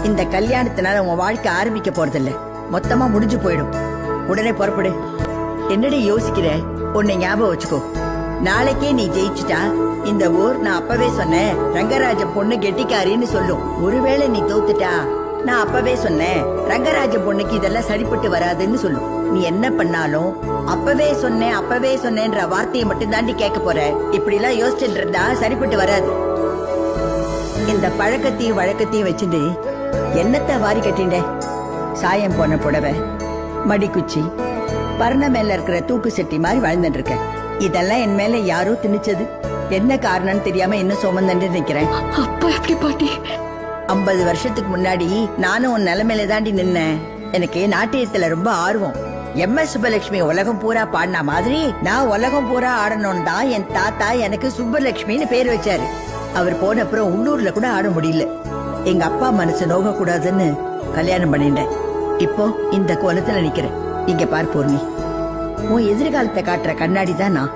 இந்த கல்யாணத்தினால உன் வாழ்க்கை ஆரம்பிக்க போறதில்ல, மொத்தமா முடிஞ்சு போயிடும். உடனே புறப்படு. என்னடி யோசிக்கிற? உன்னை ஞாபகம் வச்சுக்கோ, நாளைக்கே நீ ஜெயிச்சுட்டா இந்த ஊர் நான் அப்பவே சொன்னேன் ரங்கராஜ பொண்ணு கெட்டிக்காரின்னு சொல்லும். ஒருவேளை நீ தோத்துட்டா நான் அப்பவே சொன்னேன் ரங்கராஜ பொண்ணுக்கு இதெல்லாம் சரிப்பட்டு வராதுன்னு சொல்லும். நீ என்ன பண்ணாலும் அப்பவே சொன்னேன்ற வார்த்தையை மட்டும் தாண்டி கேட்க போற. இப்படி எல்லாம் யோசிச்சுட்டு இருந்தா சரிப்பட்டு வராது. இந்த பழக்கத்தையும் வழக்கத்தையும் வச்சுட்டு என்னத்த வாரி கட்டிண்ட? சாயம் போன புடவை, மடிக்குச்சி, பர்ண மேல இருக்கிற தூக்கு சட்டி மாதிரி வாழ்ந்துட்டு இருக்க. இதெல்லாம் என் மேல யாரோ திணிச்சது. என்ன காரணம்னு தெரியாம இன்னும் சுமந்து நிக்கிறேன். அப்பா எப்படி பாட்டி? 50 வருஷத்துக்கு முன்னாடி நானும் உன் நிலைமையில தாண்டி நின்னேன். எனக்கு நாட்டியத்துல ரொம்ப ஆர்வம். MS சுப்பலட்சுமி உலகம் பூரா பாடின மாதிரி நான் உலகம் பூரா ஆடணும்னு தான் என் தாத்தா எனக்கு சுப்பலட்சுமின்னு பேர் வச்சாரு. அவர் போன அப்புறம் உள்ளூர்ல கூட ஆட முடியல. எங்க அப்பா மனசு நோக கூடாதுன்னு கல்யாணம் பண்ணிட்டேன். இப்போ இந்த கோலத்துல நிக்கிறேன். இங்க பார் பூர்ணி, உன் எதிர்காலத்தை காட்டுற கண்ணாடி தான் நான்.